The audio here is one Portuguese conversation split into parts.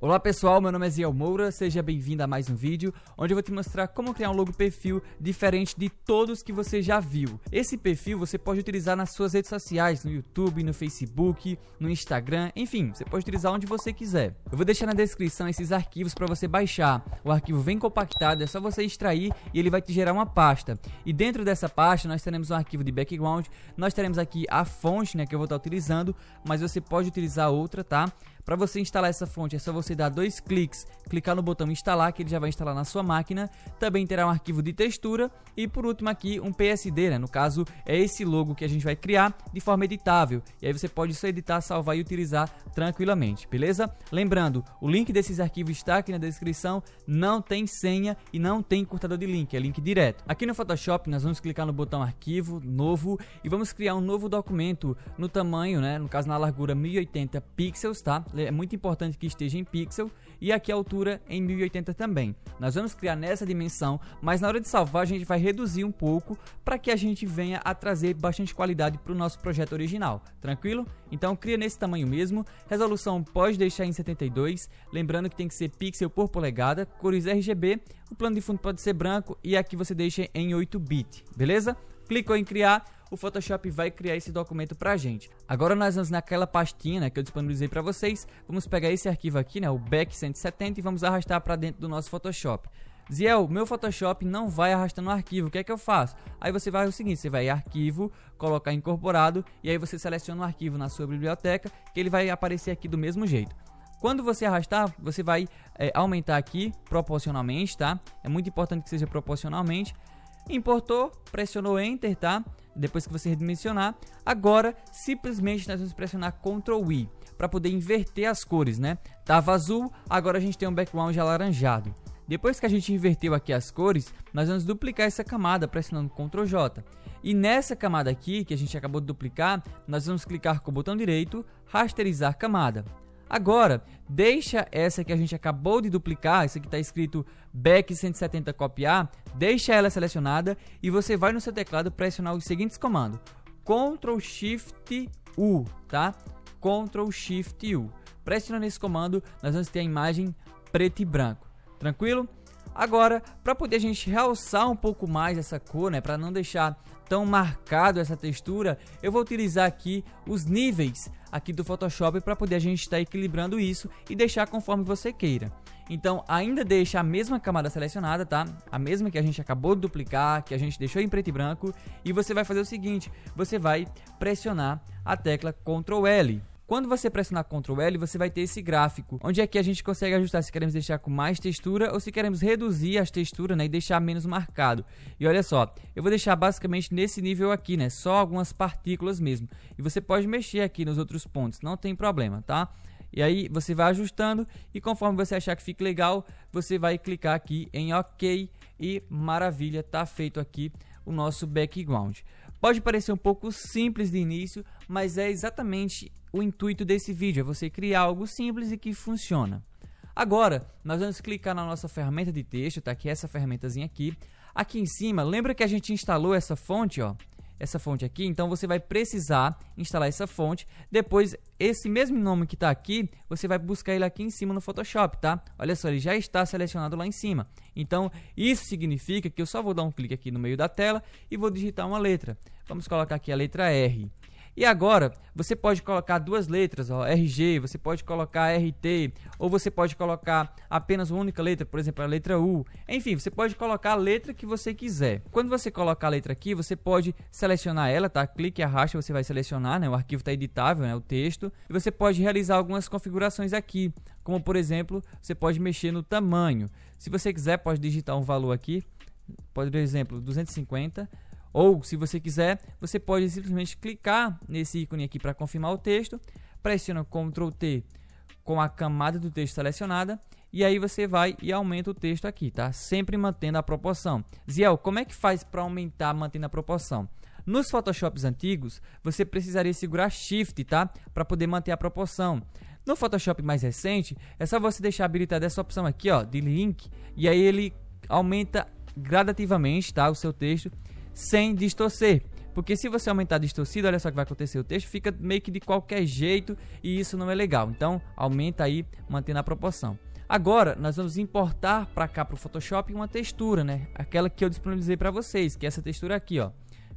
Olá pessoal, meu nome é Ziel Moura, seja bem-vindo a mais um vídeo onde eu vou te mostrar como criar um logo perfil diferente de todos que você já viu. Esse perfil você pode utilizar nas suas redes sociais, no YouTube, no Facebook, no Instagram, enfim, você pode utilizar onde você quiser. Eu vou deixar na descrição esses arquivos para você baixar. O arquivo vem compactado, é só você extrair e ele vai te gerar uma pasta. E dentro dessa pasta nós teremos um arquivo de background, nós teremos aqui a fonte, que eu vou estar utilizando, mas você pode utilizar outra, tá? Para você instalar essa fonte é só você dar 2 cliques, clicar no botão instalar que ele já vai instalar na sua máquina. Também terá um arquivo de textura e por último aqui um PSD, no caso é esse logo que a gente vai criar de forma editável. E aí você pode só editar, salvar e utilizar tranquilamente, beleza? Lembrando, o link desses arquivos está aqui na descrição, não tem senha e não tem encurtador de link, é link direto. Aqui no Photoshop nós vamos clicar no botão arquivo, novo e vamos criar um novo documento no tamanho, no caso na largura 1080 pixels, tá? É muito importante que esteja em pixel e aqui a altura em 1080 também. Nós vamos criar nessa dimensão, mas na hora de salvar a gente vai reduzir um pouco para que a gente venha a trazer bastante qualidade para o nosso projeto original, tranquilo? Então cria nesse tamanho mesmo, resolução pode deixar em 72, lembrando que tem que ser pixel por polegada, cores RGB, o plano de fundo pode ser branco e aqui você deixa em 8-bit, beleza? Clicou em criar, o Photoshop vai criar esse documento pra gente. Agora nós vamos naquela pastinha que eu disponibilizei para vocês, vamos pegar esse arquivo aqui, o Back 170 e vamos arrastar para dentro do nosso Photoshop. Ziel, meu Photoshop não vai arrastando o arquivo, o que é que eu faço? Aí você vai o seguinte, você vai em arquivo, colocar incorporado e aí você seleciona o arquivo na sua biblioteca que ele vai aparecer aqui do mesmo jeito. Quando você arrastar, você vai aumentar aqui proporcionalmente, tá? É muito importante que seja proporcionalmente. Importou, pressionou Enter, tá? Depois que você redimensionar, agora simplesmente nós vamos pressionar Ctrl I para poder inverter as cores, Tava azul, agora a gente tem um background alaranjado. Depois que a gente inverteu aqui as cores, nós vamos duplicar essa camada pressionando Ctrl J. E nessa camada aqui, que a gente acabou de duplicar, nós vamos clicar com o botão direito, rasterizar camada. Agora, deixa essa que a gente acabou de duplicar, essa que está escrito Back 170 copiar, deixa ela selecionada e você vai no seu teclado pressionar os seguintes comandos. Ctrl Shift U, tá? Ctrl Shift U. Pressionando esse comando, nós vamos ter a imagem preto e branco. Tranquilo? Agora, para poder a gente realçar um pouco mais essa cor, para não deixar tão marcado essa textura, eu vou utilizar aqui os níveis aqui do Photoshop para poder a gente estar equilibrando isso e deixar conforme você queira. Então, ainda deixa a mesma camada selecionada, tá? A mesma que a gente acabou de duplicar, que a gente deixou em preto e branco, e você vai fazer o seguinte, você vai pressionar a tecla Ctrl L. Quando você pressionar Ctrl L, você vai ter esse gráfico, onde aqui a gente consegue ajustar se queremos deixar com mais textura ou se queremos reduzir as texturas, e deixar menos marcado. E olha só, eu vou deixar basicamente nesse nível aqui, só algumas partículas mesmo. E você pode mexer aqui nos outros pontos, não tem problema, tá? E aí você vai ajustando e conforme você achar que fique legal, você vai clicar aqui em OK e maravilha, tá feito aqui o nosso background. Pode parecer um pouco simples de início, mas é exatamente o intuito desse vídeo, é você criar algo simples e que funciona. Agora, nós vamos clicar na nossa ferramenta de texto, tá aqui essa ferramentazinha aqui. Aqui em cima, lembra que a gente instalou essa fonte, essa fonte aqui, então você vai precisar instalar essa fonte. Depois, esse mesmo nome que está aqui, você vai buscar ele aqui em cima no Photoshop, tá? Olha só, ele já está selecionado lá em cima. Então, isso significa que eu só vou dar um clique aqui no meio da tela e vou digitar uma letra. Vamos colocar aqui a letra R. E agora, você pode colocar duas letras, RG, você pode colocar RT, ou você pode colocar apenas uma única letra, por exemplo, a letra U. Enfim, você pode colocar a letra que você quiser. Quando você colocar a letra aqui, você pode selecionar ela, tá? Clique e arrasta, você vai selecionar, o arquivo está editável, o texto. E você pode realizar algumas configurações aqui, como por exemplo, você pode mexer no tamanho. Se você quiser, pode digitar um valor aqui, por exemplo, 250. Ou, se você quiser, você pode simplesmente clicar nesse ícone aqui para confirmar o texto, pressiona Ctrl T com a camada do texto selecionada e aí você vai e aumenta o texto aqui, tá? Sempre mantendo a proporção. Ziel, como é que faz para aumentar mantendo a proporção? Nos Photoshops antigos, você precisaria segurar Shift, tá? Para poder manter a proporção. No Photoshop mais recente, é só você deixar habilitada essa opção aqui, de link, e aí ele aumenta gradativamente, tá? O seu texto sem distorcer. Porque se você aumentar distorcido, olha só o que vai acontecer. O texto fica meio que de qualquer jeito e isso não é legal. Então, aumenta aí, mantendo a proporção. Agora, nós vamos importar para cá para o Photoshop uma textura, né? Aquela que eu disponibilizei para vocês, que é essa textura aqui, ó.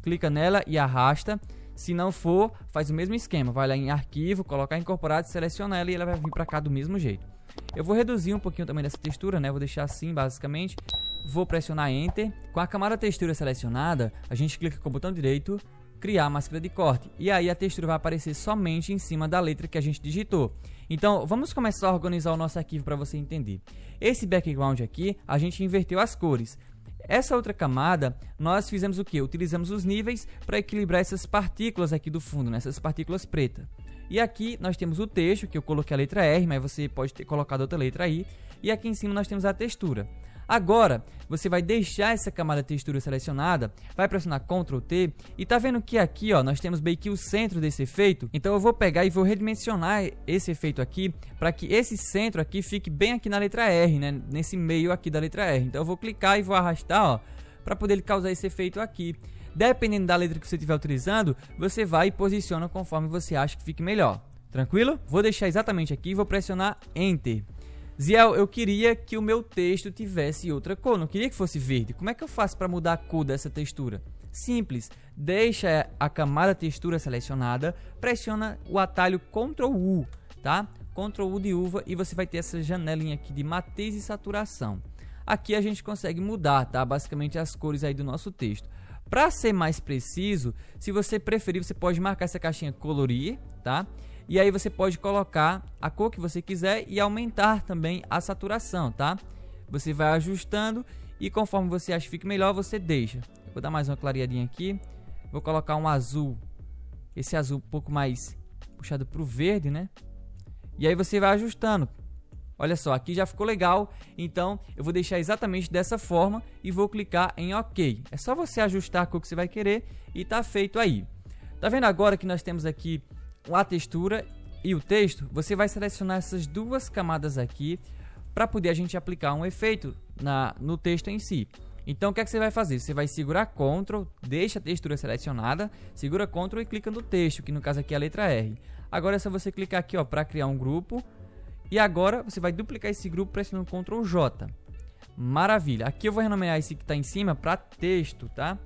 Clica nela e arrasta. Se não for, faz o mesmo esquema. Vai lá em arquivo, colocar incorporado, seleciona ela e ela vai vir para cá do mesmo jeito. Eu vou reduzir um pouquinho também dessa textura, né? Vou deixar assim, basicamente. Vou pressionar Enter. Com a camada textura selecionada, a gente clica com o botão direito, criar máscara de corte. E aí a textura vai aparecer somente em cima da letra que a gente digitou. Então, vamos começar a organizar o nosso arquivo para você entender. Esse background aqui, a gente inverteu as cores. Essa outra camada, nós fizemos o que? Utilizamos os níveis para equilibrar essas partículas aqui do fundo, né? Essas partículas pretas. E aqui nós temos o texto, que eu coloquei a letra R, mas você pode ter colocado outra letra aí. E aqui em cima nós temos a textura. Agora, você vai deixar essa camada textura selecionada, vai pressionar Ctrl T e tá vendo que aqui, ó, nós temos bem que o centro desse efeito. Então eu vou pegar e vou redimensionar esse efeito aqui para que esse centro aqui fique bem aqui na letra R, né, nesse meio aqui da letra R. Então eu vou clicar e vou arrastar, ó, para poder causar esse efeito aqui. Dependendo da letra que você estiver utilizando, você vai e posiciona conforme você acha que fique melhor. Tranquilo? Vou deixar exatamente aqui e vou pressionar Enter. Ziel, eu queria que o meu texto tivesse outra cor, não queria que fosse verde. Como é que eu faço para mudar a cor dessa textura? Simples, deixa a camada textura selecionada, pressiona o atalho Ctrl U, tá? Ctrl U de uva e você vai ter essa janelinha aqui de matiz e saturação. Aqui a gente consegue mudar, tá? Basicamente as cores aí do nosso texto. Para ser mais preciso, se você preferir, você pode marcar essa caixinha colorir, tá? E aí você pode colocar a cor que você quiser e aumentar também a saturação, tá? Você vai ajustando e conforme você acha que fique melhor, você deixa. Vou dar mais uma clareadinha aqui. Vou colocar um azul. Esse azul um pouco mais puxado para o verde, né? E aí você vai ajustando. Olha só, aqui já ficou legal. Então eu vou deixar exatamente dessa forma e vou clicar em OK. É só você ajustar a cor que você vai querer e tá feito aí. Tá vendo agora que nós temos aqui a textura e o texto? Você vai selecionar essas duas camadas aqui para poder a gente aplicar um efeito no texto em si. Então o que é que você vai fazer? Você vai segurar Ctrl, deixa a textura selecionada, segura Ctrl e clica no texto, que no caso aqui é a letra R. Agora é só você clicar aqui para criar um grupo e agora você vai duplicar esse grupo pressionando Ctrl J. Maravilha! Aqui eu vou renomear esse que está em cima para texto, tá?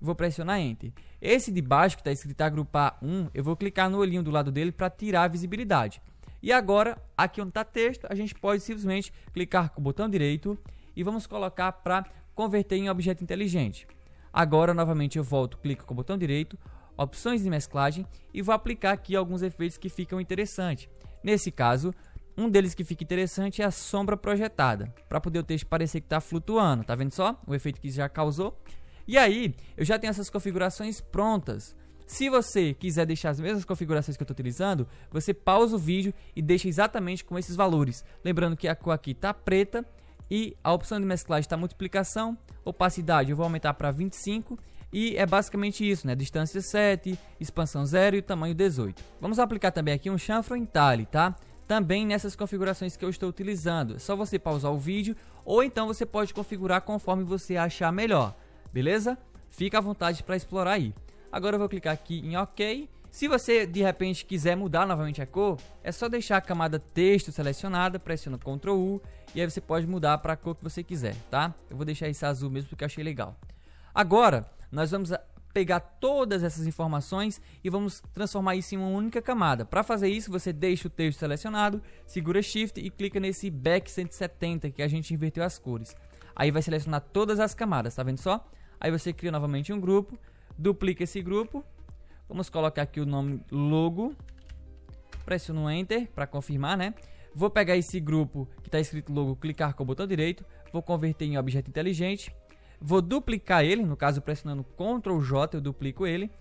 Vou pressionar Enter. Esse de baixo que está escrito agrupar 1, eu vou clicar no olhinho do lado dele para tirar a visibilidade. E agora, aqui onde está texto, a gente pode simplesmente clicar com o botão direito e vamos colocar para converter em objeto inteligente. Agora, novamente, eu volto, clico com o botão direito, opções de mesclagem e vou aplicar aqui alguns efeitos que ficam interessantes. Nesse caso, um deles que fica interessante é a sombra projetada, para poder o texto parecer que está flutuando. Tá vendo só? O efeito que já causou. E aí, eu já tenho essas configurações prontas. Se você quiser deixar as mesmas configurações que eu estou utilizando, você pausa o vídeo e deixa exatamente com esses valores. Lembrando que a cor aqui está preta e a opção de mesclagem está multiplicação, opacidade eu vou aumentar para 25 e é basicamente isso, né? Distância 7, expansão 0 e o tamanho 18. Vamos aplicar também aqui um chanfro entalhe, tá? Também nessas configurações que eu estou utilizando. É só você pausar o vídeo ou então você pode configurar conforme você achar melhor. Beleza? Fica à vontade para explorar aí. Agora eu vou clicar aqui em OK. Se você de repente quiser mudar novamente a cor, é só deixar a camada texto selecionada, pressiona Ctrl U e aí você pode mudar para a cor que você quiser, tá? Eu vou deixar esse azul mesmo porque eu achei legal. Agora, nós vamos pegar todas essas informações e vamos transformar isso em uma única camada. Para fazer isso, você deixa o texto selecionado, segura Shift e clica nesse Back 170 que a gente inverteu as cores. Aí vai selecionar todas as camadas, tá vendo só? Aí você cria novamente um grupo, duplica esse grupo, vamos colocar aqui o nome logo, pressiono Enter para confirmar, né? Vou pegar esse grupo que está escrito logo, clicar com o botão direito, vou converter em objeto inteligente, vou duplicar ele, no caso pressionando Ctrl J eu duplico ele,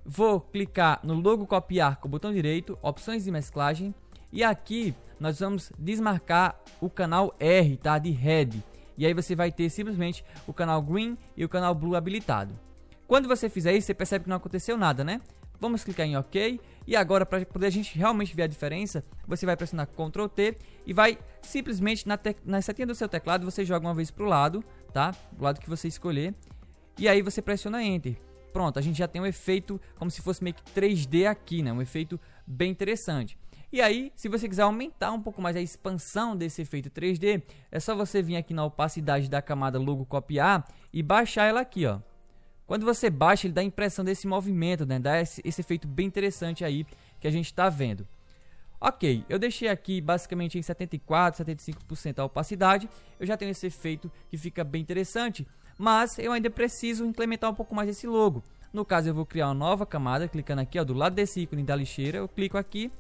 vou clicar no logo copiar com o botão direito, opções de mesclagem e aqui nós vamos desmarcar o canal R, tá? De Red. E aí você vai ter simplesmente o canal Green e o canal Blue habilitado. Quando você fizer isso, você percebe que não aconteceu nada, né? Vamos clicar em OK. E agora, para poder a gente realmente ver a diferença, você vai pressionar Ctrl T e vai simplesmente na setinha do seu teclado, você joga uma vez para o lado, tá? Do lado que você escolher. E aí você pressiona Enter. pronto, a gente já tem um efeito como se fosse meio que 3D aqui, né? Um efeito bem interessante. E aí, se você quiser aumentar um pouco mais a expansão desse efeito 3D, é só você vir aqui na opacidade da camada logo copiar e baixar ela aqui, ó. Quando você baixa, ele dá a impressão desse movimento, né? Dá esse efeito bem interessante aí que a gente está vendo. Ok, eu deixei aqui basicamente em 74, 75% a opacidade. Eu já tenho esse efeito que fica bem interessante, mas eu ainda preciso implementar um pouco mais esse logo. No caso, eu vou criar uma nova camada, clicando aqui, ó, do lado desse ícone da lixeira, eu clico aqui.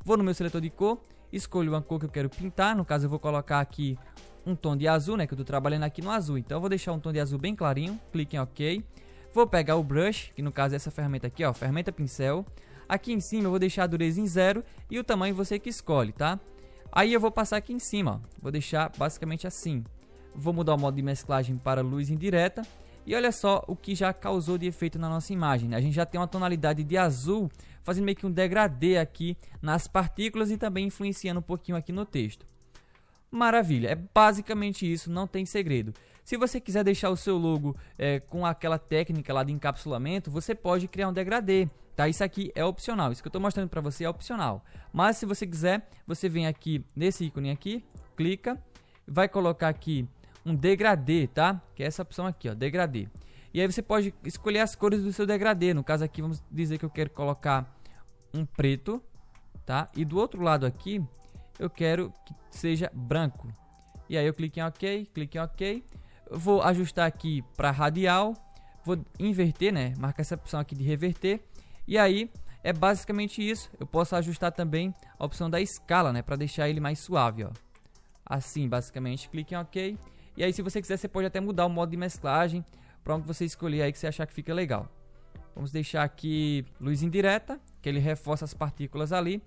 Vou no meu seletor de cor, escolho uma cor que eu quero pintar. No caso eu vou colocar aqui um tom de azul, né, que eu estou trabalhando aqui no azul. Então eu vou deixar um tom de azul bem clarinho, clique em OK. Vou pegar o brush, que no caso é essa ferramenta aqui, ó, ferramenta pincel. Aqui em cima eu vou deixar a dureza em 0 e o tamanho você que escolhe, tá? Aí eu vou passar aqui em cima, ó, vou deixar basicamente assim. Vou mudar o modo de mesclagem para luz indireta. E olha só o que já causou de efeito na nossa imagem, né? A gente já tem uma tonalidade de azul, fazendo meio que um degradê aqui nas partículas e também influenciando um pouquinho aqui no texto. Maravilha, é basicamente isso, não tem segredo. Se você quiser deixar o seu logo com aquela técnica lá de encapsulamento, você pode criar um degradê, tá? Isso aqui é opcional, isso que eu estou mostrando para você é opcional. Mas se você quiser, você vem aqui nesse ícone aqui, clica, vai colocar aqui um degradê, tá? Que é essa opção aqui, ó, degradê. E aí você pode escolher as cores do seu degradê. No caso aqui, vamos dizer que eu quero colocar um preto, tá? E do outro lado aqui, eu quero que seja branco. E aí eu clico em OK, clique em OK. Vou ajustar aqui para radial. Vou inverter, né? Marcar essa opção aqui de reverter. E aí é basicamente isso. Eu posso ajustar também a opção da escala, né? Para deixar ele mais suave, ó. Assim, basicamente, clique em OK. E aí, se você quiser, você pode até mudar o modo de mesclagem para onde você escolher aí que você achar que fica legal. Vamos deixar aqui luz indireta, que ele reforça as partículas ali.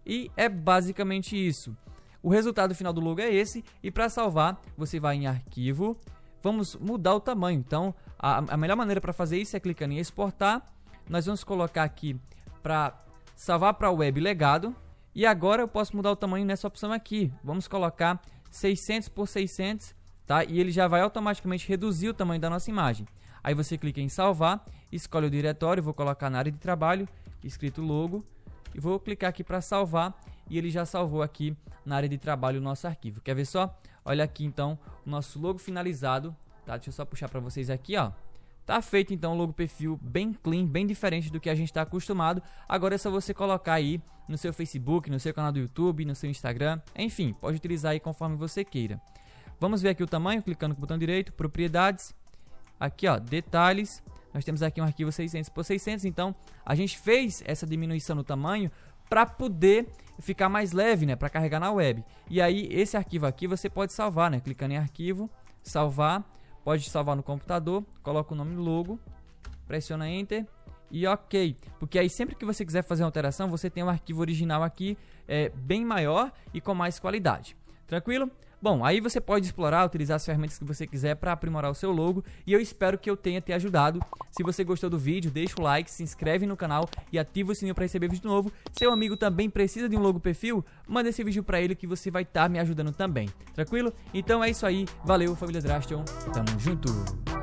E é basicamente isso. O resultado final do logo é esse. E para salvar, você vai em arquivo. Vamos mudar o tamanho. Então, a melhor maneira para fazer isso é clicando em exportar. Nós vamos colocar aqui para salvar para web legado. E agora eu posso mudar o tamanho nessa opção aqui. Vamos colocar 600 por 600. Tá? E ele já vai automaticamente reduzir o tamanho da nossa imagem. Aí você clica em salvar, escolhe o diretório, vou colocar na área de trabalho, escrito logo, e vou clicar aqui para salvar, e ele já salvou aqui na área de trabalho o nosso arquivo. Quer ver só? Olha aqui então o nosso logo finalizado, tá? Deixa eu só puxar para vocês aqui, ó. Tá feito então o logo perfil bem clean, bem diferente do que a gente está acostumado. Agora é só você colocar aí no seu Facebook, no seu canal do YouTube, no seu Instagram, enfim, pode utilizar aí conforme você queira. Vamos ver aqui o tamanho, clicando com o botão direito, propriedades, aqui ó, detalhes, nós temos aqui um arquivo 600 por 600, então a gente fez essa diminuição no tamanho para poder ficar mais leve, né, para carregar na web. E aí esse arquivo aqui você pode salvar, né, clicando em arquivo, salvar, pode salvar no computador, coloca o nome logo, pressiona Enter e OK, porque aí sempre que você quiser fazer uma alteração, você tem um arquivo original aqui bem maior e com mais qualidade. Tranquilo? Bom, aí você pode explorar, utilizar as ferramentas que você quiser para aprimorar o seu logo e eu espero que eu tenha te ajudado. Se você gostou do vídeo, deixa o like, se inscreve no canal e ativa o sininho para receber vídeo novo. Seu amigo também precisa de um logo perfil? Manda esse vídeo para ele que você vai estar me ajudando também. Tranquilo? Então é isso aí. Valeu, família Drastion. Tamo junto!